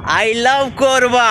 I love Korba.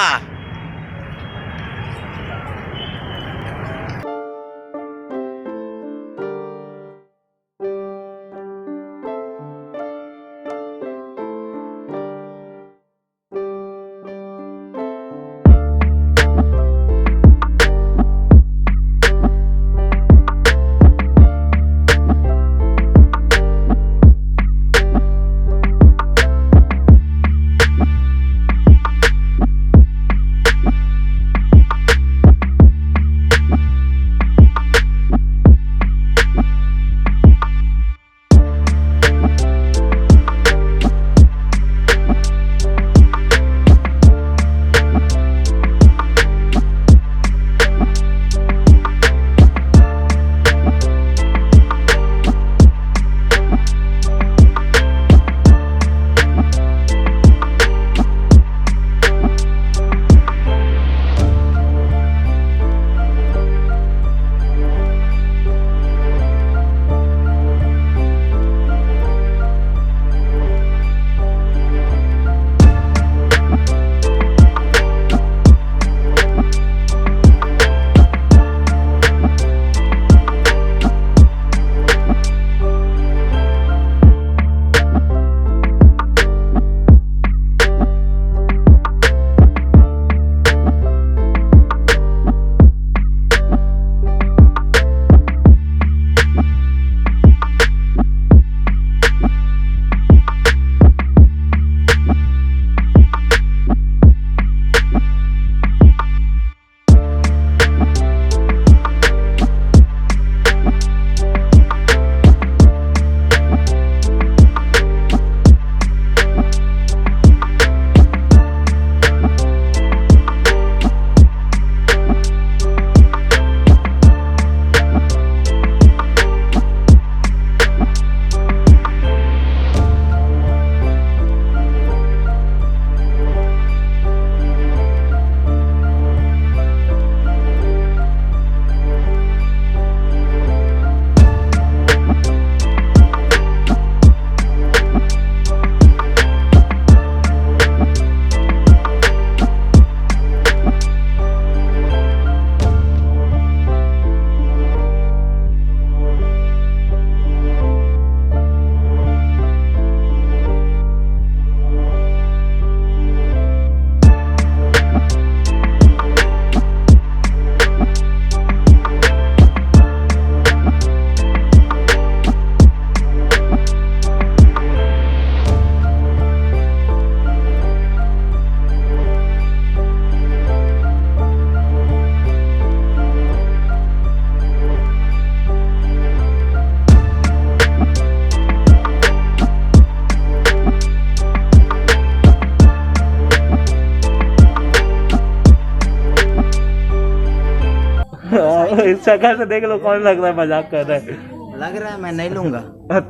इस शक्ल से देख लो कौन लग रहा है मजाक कर रहा है। लग रहा है मैं नहीं लूंगा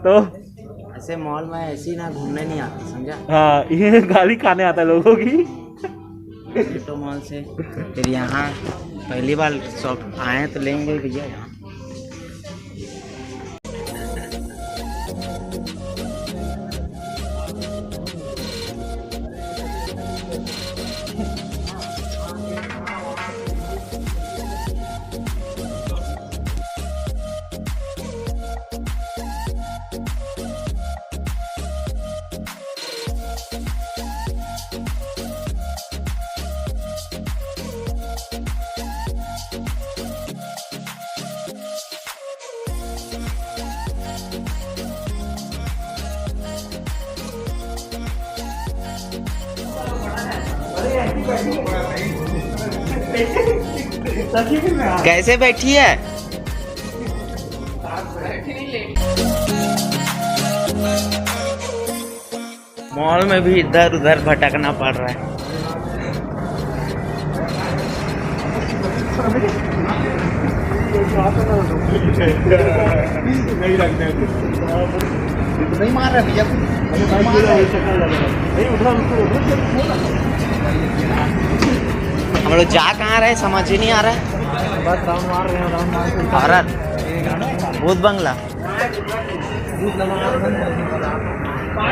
तो ऐसे मॉल में ऐसी ना घूमने नहीं आती, समझा? हाँ, ये गाली खाने आता है लोगों की। तो मॉल से फिर यहाँ पहली बार शॉप आए तो लेंगे भैया यहाँ। कैसे बैठी है? मॉल में भी इधर उधर भटकना पड़ रहा है। नहीं मार रहा भैया, हम लोग जा कहाँ रहे समझ ही नहीं आ रहा है। बस राउंड मार रहे हैं, राउंड मार रहे हैं। भारत भूत बंगला,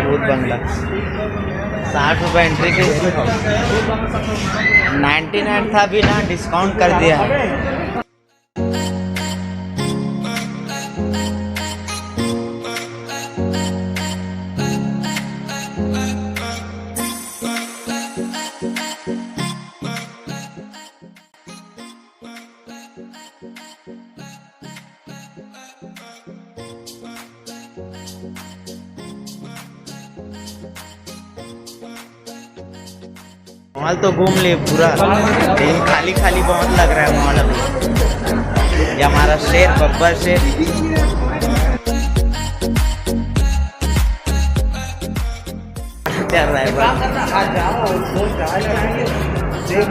भूत बंगला। ₹60 एंट्री के 99 था भी ना, डिस्काउंट कर दिया है। मॉल तो घूम लिए पूरा, लेकिन खाली खाली बहुत लग रहा है मॉल अभी। ये हमारा शेर, बब्बर शेर। क्या रहा है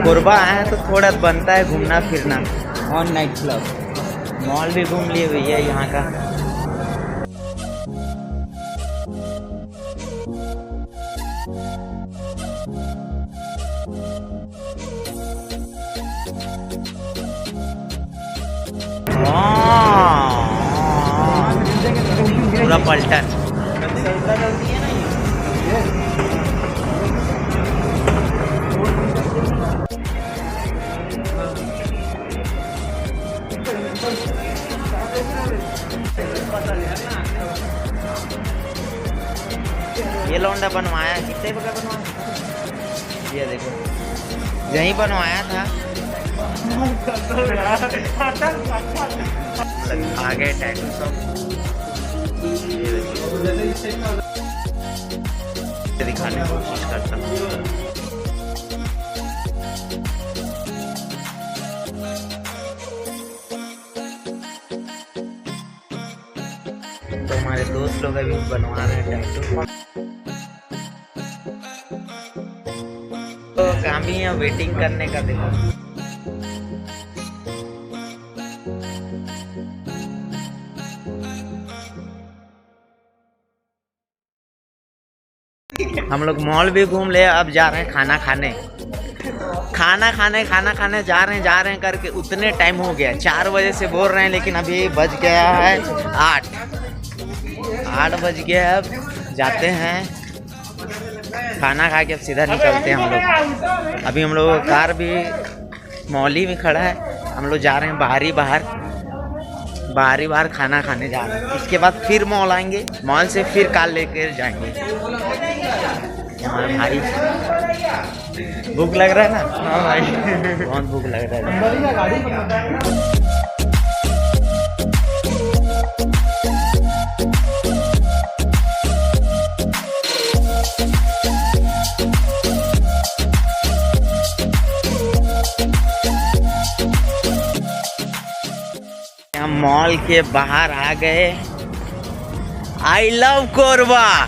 कोरबा आए हैं तो थोड़ा बनता है घूमना फिरना। ऑन नाइट क्लब मॉल भी घूम लिए भैया यहाँ का। पूरा पलटन। ये लौंडा बनवाया, कितने का बनवाया? ये देखो, यहीं बनवाया था। आगे टैटू सब दिखाने की कोशिश करता हूँ। तो हमारे दोस्त लोग अभी बनवा रहे हैं टैटू। तो काम ही है वेटिंग करने का। देखो हम लोग मॉल भी घूम ले, अब जा रहे हैं खाना खाने जा रहे हैं करके उतने टाइम हो गया। 4 बजे से बोल रहे हैं, लेकिन अभी बज गया है 8 बज गया। अब जाते हैं खाना खा के अब सीधा निकलते हैं हम लोग। अभी हम लोग का कार भी मॉल ही में खड़ा है। हम लोग जा रहे हैं बाहरी बाहर खाना खाने जा रहे हैं। इसके बाद फिर मॉल आएंगे, मॉल से फिर कार लेकर जाएंगे। हमारे भाई भूख लग रहा है ना? हाँ भाई बहुत भूख लग रहा है। हम मॉल के बाहर आ गए। I love Korba.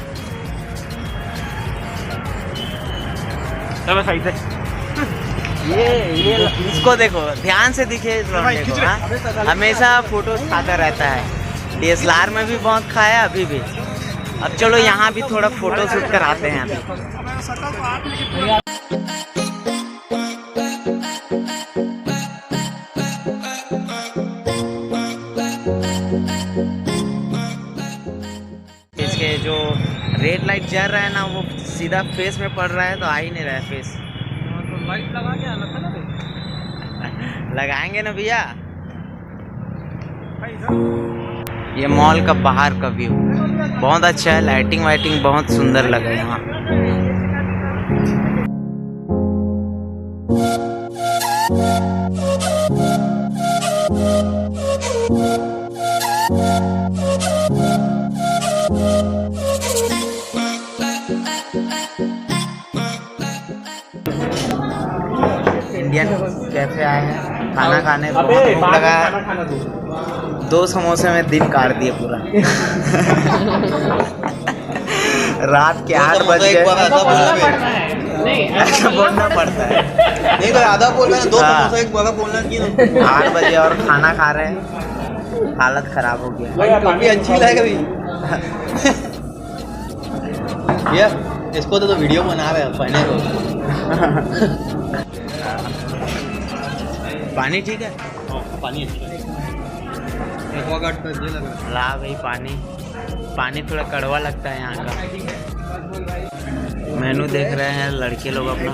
ये इसको देखो, ध्यान से दिखे इस लौंडे को। हाँ? हमेशा फोटो खाता रहता है। DSLR में भी बहुत खाया अभी भी। अब चलो यहाँ भी थोड़ा फोटो शूट कराते हैं अभी। इसके जो रेड लाइट जल रहा है ना, वो सीधा फेस में पड़ रहा है, तो आ ही नहीं रहा है फेस। तो लाइट लगा के लगाएंगे ना भैया। ये मॉल का बाहर का व्यू बहुत अच्छा है। लाइटिंग वाइटिंग बहुत सुंदर लगा यहाँ। इंडियन कैफे आए हैं खाना खाने। बहुत भूख लगा है। 2 समोसे में दिन काट दिए पूरा। रात के 8 बजे बोलना पड़ता है। नहीं तो आधा बोल रहे हैं, 2 समोसा एक बड़ा बोलना क्यों? 8 बजे और खाना खा रहे हैं। हालत खराब हो गया। टोपी अच्छी लगे कभी भैया, इसको तो वीडियो बना रहे हैं पहने को। पानी ठीक है? पानी अच्छा है। एक्वागार्ड का ये लग रहा है। ला भाई पानी थोड़ा कड़वा लगता है यहाँ का। मेनू देख रहे हैं लड़के लोग अपना।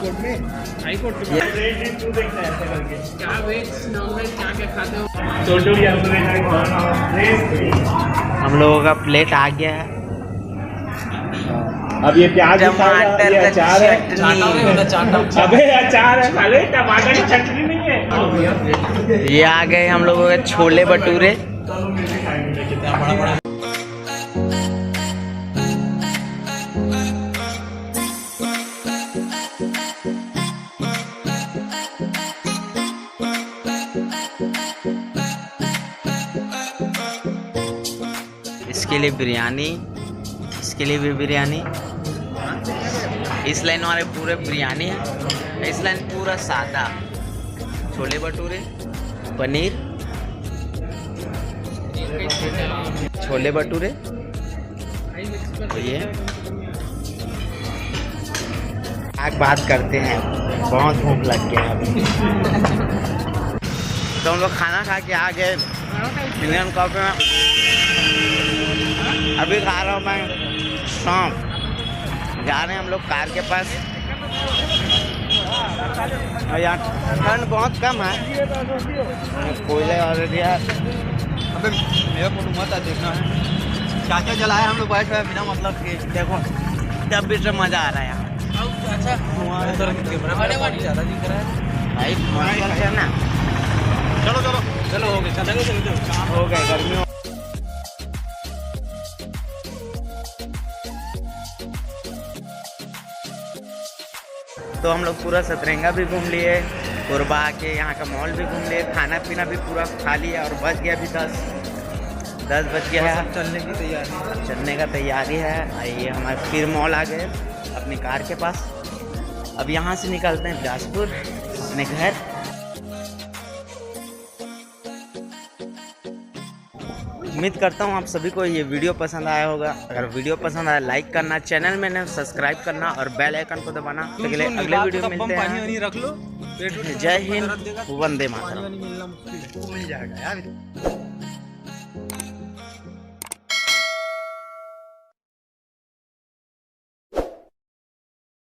हम लोगों का प्लेट आ गया है। अब ये प्याज टमाटर ये का अचार है। चटनी। अबे अचार है साले, टमाटर की चटनी नहीं है। ये आ गए हम लोगों के छोले भटूरे। इसके लिए बिरयानी, इसके लिए भी बिरयानी। इस लाइन वाले पूरे बिरयानी है, इस लाइन पूरा सादा। छोले भटूरे, पनीर, छोले भटूरे। ये आग बात करते हैं, बहुत भूख लग गया है अभी। तो हम लोग खाना खा के आ गए इंडियन कॉफी में। अभी खा रहा हूँ मैं सौंफ। जा रहे हैं हम लोग कार के पास। और यहाँ ठंड बहुत कम है। कोयले ऑलरेडी है। अबे मेरा फोटो मत आ, देखना है क्या क्या जलाया हम लोग बैठ रहे बिना मतलब के। देखो तब भी से मज़ा आ रहा है यहाँ। अच्छा ज़्यादा दिख रहा है भाई मौसम से ना। चलो चलो चलो हो गए हो गए गर्मी। तो हम लोग पूरा सतरंगा भी घूम लिए, कोरबा आके यहाँ का मॉल भी घूम लिए, खाना पीना भी पूरा खा लिया। और बज गया अभी 10 बज गया है। चलने का तैयारी है। आइए हमारे फिर मॉल आ गए अपनी कार के पास। अब यहाँ से निकलते हैं बिलासपुर अपने घर। उम्मीद करता हूँ आप सभी को ये वीडियो पसंद आया होगा। अगर वीडियो पसंद आया लाइक करना, चैनल में ने सब्सक्राइब करना और बेल आइकन को दबाना। अगले वीडियो में मिलते हैं। रख लो। जय हिंद, वंदे मातरम। मिल जाएगा यार।